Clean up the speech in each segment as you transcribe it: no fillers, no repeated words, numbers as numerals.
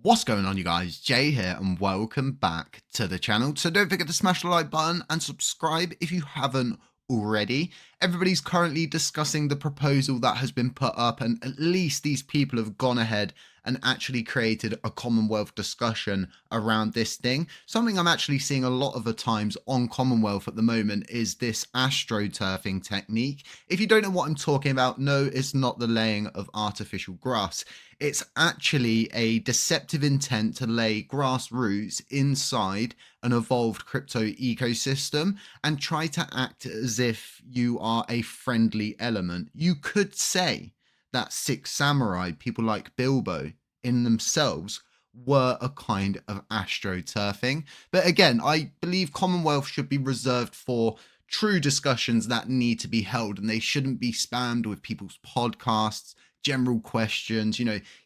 What's going on, you guys? Jay here and welcome back to the channel. So don't forget to smash the like button and subscribe if you haven't already. Everybody's currently discussing the proposal that has been put up, and at least these people have gone ahead and actually created a Commonwealth discussion around this thing. Something I'm actually seeing a lot of the times on Commonwealth at the moment is this astroturfing technique. If you don't know what I'm talking about, no, it's not the laying of artificial grass. It's actually a deceptive intent to lay grassroots inside an evolved crypto ecosystem and try to act as if you are a friendly element. You could say that Six Samurai, people like Bilbo, in themselves were a kind of astroturfing. But again, I believe Commonwealth should be reserved for true discussions that need to be held, and they shouldn't be spammed with people's podcasts, general questions.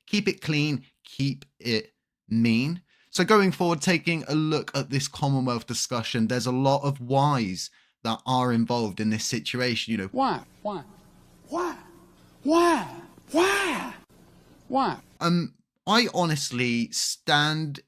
Keep it clean, keep it mean. So going forward, taking a look at this Commonwealth discussion, there's a lot of whys that are involved in this situation. Why? I honestly stand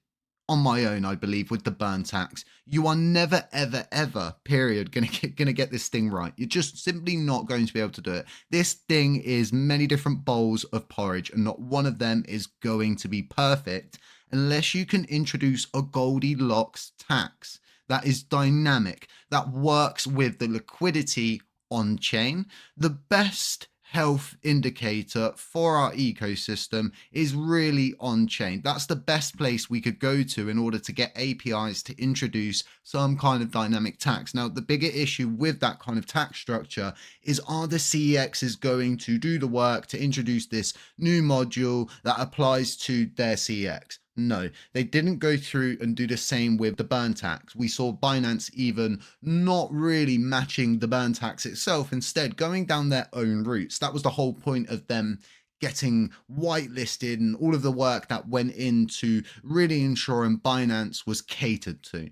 on my own, I believe, with the burn tax. You are never, ever, ever, period, gonna get this thing right. You're just simply not going to be able to do it. This thing is many different bowls of porridge, and not one of them is going to be perfect unless you can introduce a Goldilocks tax that is dynamic, that works with the liquidity on chain. The best health indicator for our ecosystem is really on chain. That's the best place we could go to in order to get APIs to introduce some kind of dynamic tax. Now, the bigger issue with that kind of tax structure is, are the CEXs going to do the work to introduce this new module that applies to their CEX? No, they didn't go through and do the same with the burn tax. We saw Binance even not really matching the burn tax itself, instead going down their own routes. That was the whole point of them getting whitelisted and all of the work that went into really ensuring Binance was catered to.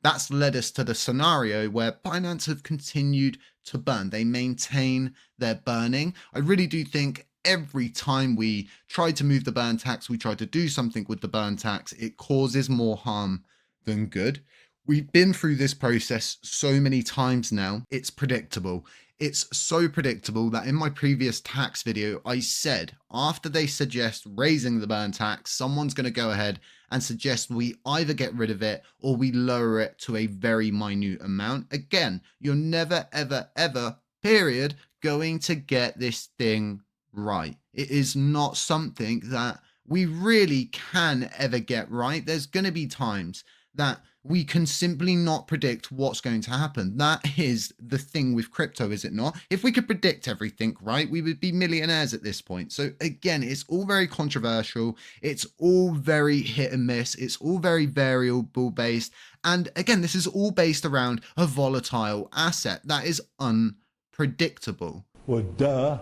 That's led us to the scenario where Binance have continued to burn. They maintain their burning. I really do think every time we try to move the burn tax, we try to do something with the burn tax, it causes more harm than good. We've been through this process so many times now, it's predictable. It's so predictable that in my previous tax video, I said after they suggest raising the burn tax, someone's going to go ahead and suggest we either get rid of it or we lower it to a very minute amount. Again, you're never, ever, ever, period, going to get this thing right. It is not something that we really can ever get right. There's going to be times that we can simply not predict what's going to happen. That is the thing with crypto, is it not? If we could predict everything, right, we would be millionaires at this point. So again, it's all very controversial. It's all very hit and miss. It's all very variable based. And again, this is all based around a volatile asset that is unpredictable. Well, duh.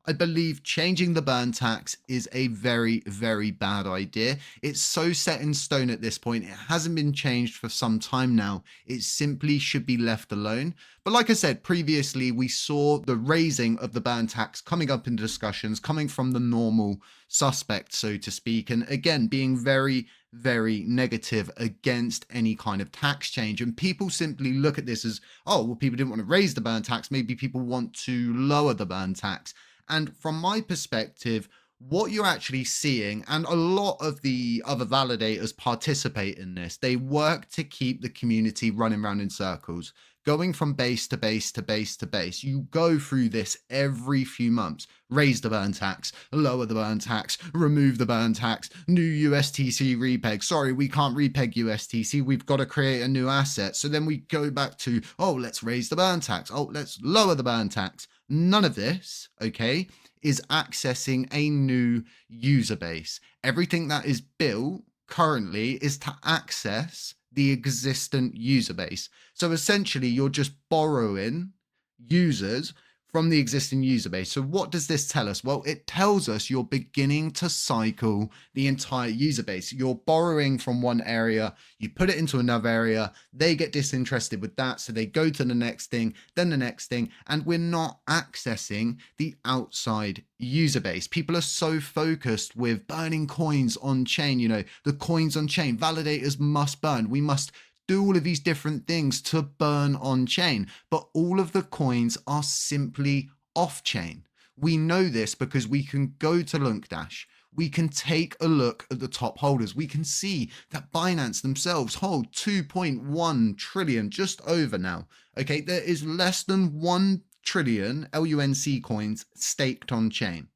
I believe changing the burn tax is a very, very bad idea. It's so set in stone at this point. It hasn't been changed for some time now. It simply should be left alone. But like I said previously, we saw the raising of the burn tax coming up in discussions, coming from the normal suspect, so to speak. And again, being very, very negative against any kind of tax change. And people simply look at this as, oh, well, people didn't want to raise the burn tax. Maybe people want to lower the burn tax. And from my perspective, what you're actually seeing, and a lot of the other validators participate in this, they work to keep the community running around in circles, going from base to base to base to base. You go through this every few months. Raise the burn tax, lower the burn tax, remove the burn tax, new USTC repeg. Sorry, we can't repeg USTC. We've got to create a new asset. So then we go back to, oh, let's raise the burn tax. Oh, let's lower the burn tax. None of this, okay, is accessing a new user base. Everything that is built currently is to access the existent user base. So essentially, you're just borrowing users from the existing user base. So what does this tell us? Well, it tells us you're beginning to cycle the entire user base. You're borrowing from one area, you put it into another area, they get disinterested with that, so they go to the next thing, then the next thing, and we're not accessing the outside user base. People are so focused with burning coins on chain, the coins on chain, validators must burn. We must do all of these different things to burn on chain, but all of the coins are simply off chain. We know this because we can go to LUNCDash. We can take a look at the top holders. We can see that Binance themselves hold 2.1 trillion, just over now. Okay, there is less than 1 trillion LUNC coins staked on chain.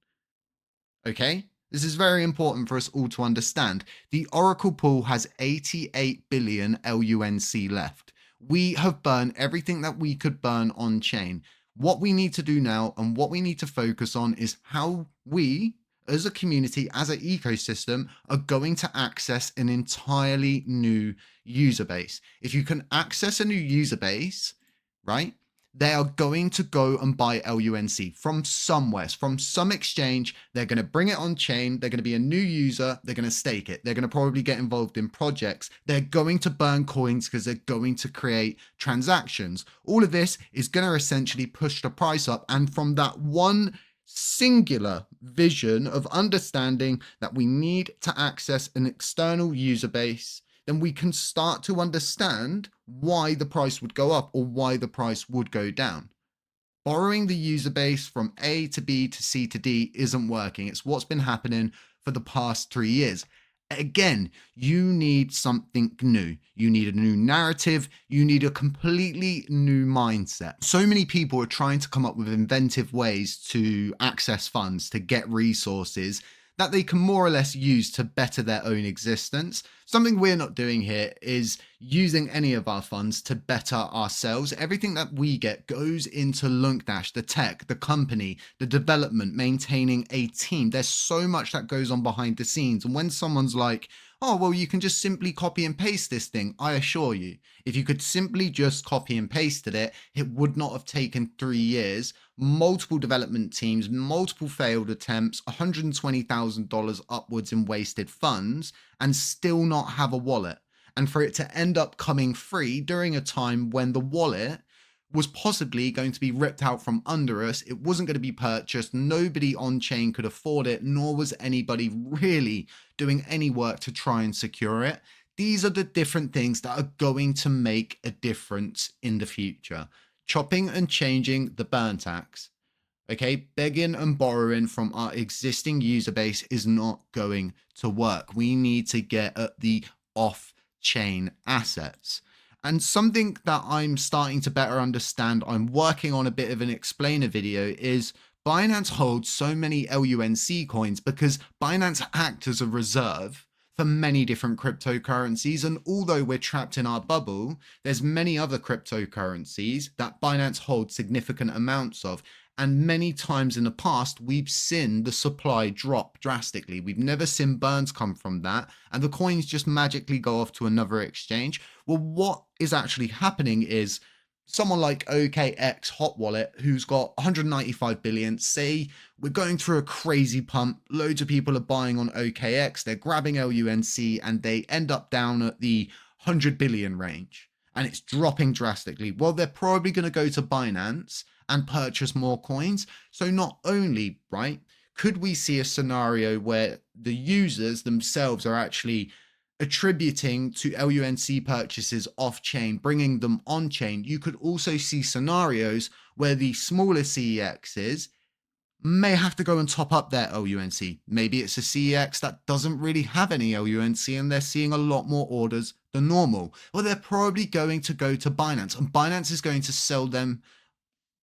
Okay, this is very important for us all to understand. The Oracle pool has 88 billion LUNC left. We have burned everything that we could burn on chain. What we need to do now and what we need to focus on is how we, as a community, as an ecosystem, are going to access an entirely new user base. If you can access a new user base, right, they are going to go and buy LUNC from somewhere, from some exchange. They're going to bring it on chain. They're going to be a new user. They're going to stake it. They're going to probably get involved in projects. They're going to burn coins because they're going to create transactions. All of this is going to essentially push the price up. And from that one singular vision of understanding that we need to access an external user base, then we can start to understand why the price would go up or why the price would go down. Borrowing the user base from A to B to C to D isn't working. It's what's been happening for the past 3 years. Again, you need something new. You need a new narrative. You need a completely new mindset. So many people are trying to come up with inventive ways to access funds, to get resources that they can more or less use to better their own existence. Something we're not doing here is using any of our funds to better ourselves. Everything that we get goes into LUNCDash, the tech, the company, the development, maintaining a team. There's so much that goes on behind the scenes. And when someone's like, oh, well, you can just simply copy and paste this thing, I assure you, if you could simply just copy and pasted it, it would not have taken 3 years, multiple development teams, multiple failed attempts, $120,000 upwards in wasted funds, and still not have a wallet. And for it to end up coming free during a time when the wallet was possibly going to be ripped out from under us. It wasn't going to be purchased. Nobody on chain could afford it, nor was anybody really doing any work to try and secure it. These are the different things that are going to make a difference in the future. Chopping and changing the burn tax. Okay, begging and borrowing from our existing user base is not going to work. We need to get at the off-chain assets. And something that I'm starting to better understand, I'm working on a bit of an explainer video, is Binance holds so many LUNC coins because Binance acts as a reserve for many different cryptocurrencies. And although we're trapped in our bubble, there's many other cryptocurrencies that Binance holds significant amounts of. And many times in the past, we've seen the supply drop drastically. We've never seen burns come from that. And the coins just magically go off to another exchange. Well, what is actually happening is someone like OKX Hot Wallet, who's got 195 billion, say we're going through a crazy pump. Loads of people are buying on OKX. They're grabbing LUNC and they end up down at the 100 billion range. And it's dropping drastically. Well, they're probably going to go to Binance and purchase more coins. So not only, right, could we see a scenario where the users themselves are actually attributing to LUNC purchases off-chain, bringing them on-chain. You could also see scenarios where the smaller CEXs may have to go and top up their LUNC. Maybe it's a CEX that doesn't really have any LUNC and they're seeing a lot more orders than normal. Well, they're probably going to go to Binance, and Binance is going to sell them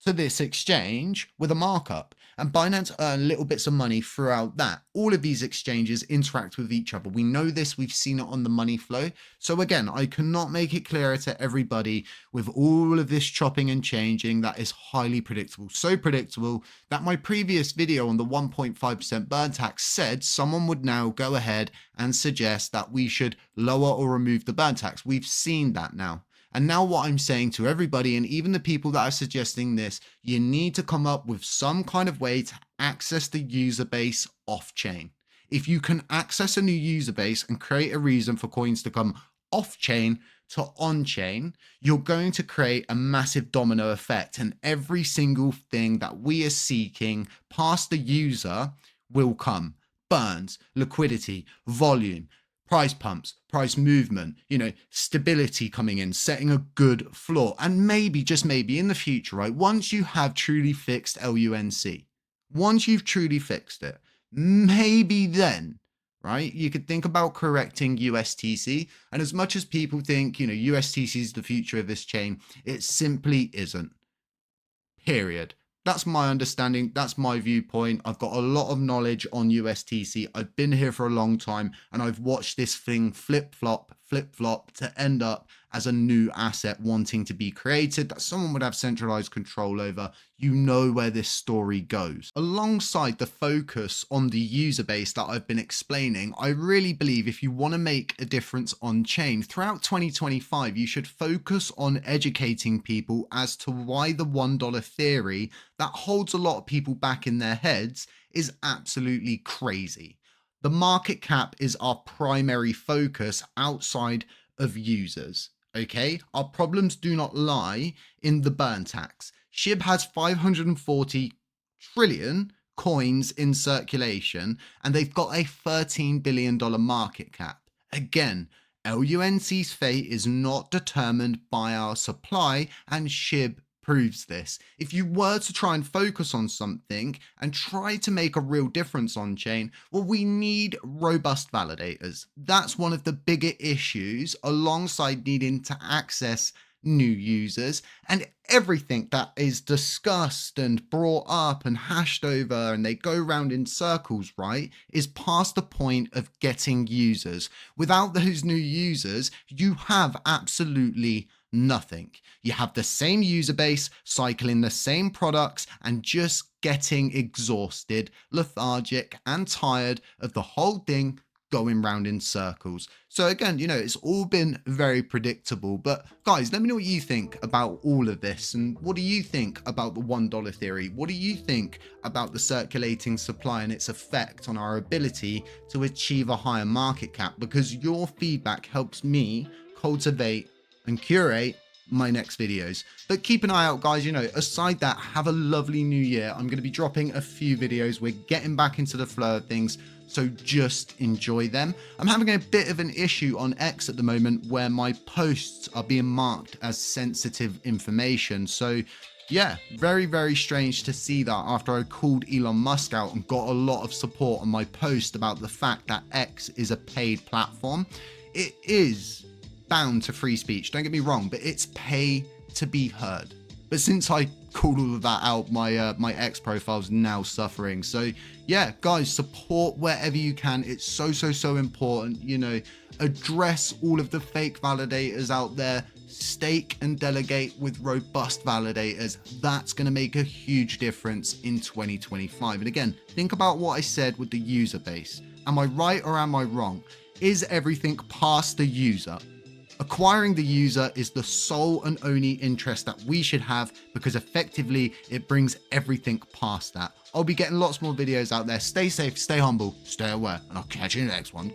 to this exchange with a markup, and Binance earn little bits of money throughout that. All of these exchanges interact with each other. We know this, we've seen it on the money flow. So again, I cannot make it clearer to everybody with all of this chopping and changing that is highly predictable. So predictable that my previous video on the 1.5% burn tax said someone would now go ahead and suggest that we should lower or remove the burn tax. We've seen that now. And now what I'm saying to everybody, and even the people that are suggesting this, you need to come up with some kind of way to access the user base off chain. If you can access a new user base and create a reason for coins to come off chain to on chain, you're going to create a massive domino effect. And every single thing that we are seeking past the user will come. Burns, liquidity, volume, price pumps, price movement, stability coming in, setting a good floor. And maybe, just maybe in the future, right, once you have truly fixed LUNC, once you've truly fixed it, maybe then, right, you could think about correcting USTC. And as much as people think, USTC is the future of this chain, it simply isn't. Period. That's my understanding. That's my viewpoint. I've got a lot of knowledge on USTC. I've been here for a long time and I've watched this thing flip-flop to end up as a new asset wanting to be created that someone would have centralized control over. You know where this story goes. Alongside the focus on the user base that I've been explaining, I really believe if you want to make a difference on chain throughout 2025, you should focus on educating people as to why the $1 theory that holds a lot of people back in their heads is absolutely crazy. The market cap is our primary focus outside of users. Okay, our problems do not lie in the burn tax. SHIB has 540 trillion coins in circulation and they've got a $13 billion market cap. Again, LUNC's fate is not determined by our supply, and SHIB proves this. If you were to try and focus on something and try to make a real difference on chain, well, we need robust validators. That's one of the bigger issues, alongside needing to access new users. And everything that is discussed and brought up and hashed over and they go round in circles, right, is past the point of getting users. Without those new users, you have absolutely nothing. You have the same user base, cycling the same products, and just getting exhausted, lethargic, and tired of the whole thing going round in circles. So again, it's all been very predictable. But guys, let me know what you think about all of this. And what do you think about the $1 theory? What do you think about the circulating supply and its effect on our ability to achieve a higher market cap? Because your feedback helps me cultivate and curate my next videos. But keep an eye out, guys. Aside that, have a lovely new year. I'm going to be dropping a few videos. We're getting back into the flow of things, so just enjoy them. I'm having a bit of an issue on X at the moment where my posts are being marked as sensitive information. So yeah, very, very strange to see that after I called Elon Musk out and got a lot of support on my post about the fact that X is a paid platform. It is bound to free speech, don't get me wrong, but it's pay to be heard. But since I called all of that out, my X profile's now suffering. So yeah, guys, support wherever you can. It's so important. Address all of the fake validators out there. Stake and delegate with robust validators. That's going to make a huge difference in 2025. And again, think about what I said with the user base. Am I right or am I wrong? Is everything past the user? Acquiring the user is the sole and only interest that we should have, because effectively it brings everything past that. I'll be getting lots more videos out there. Stay safe, stay humble, stay aware, and I'll catch you in the next one.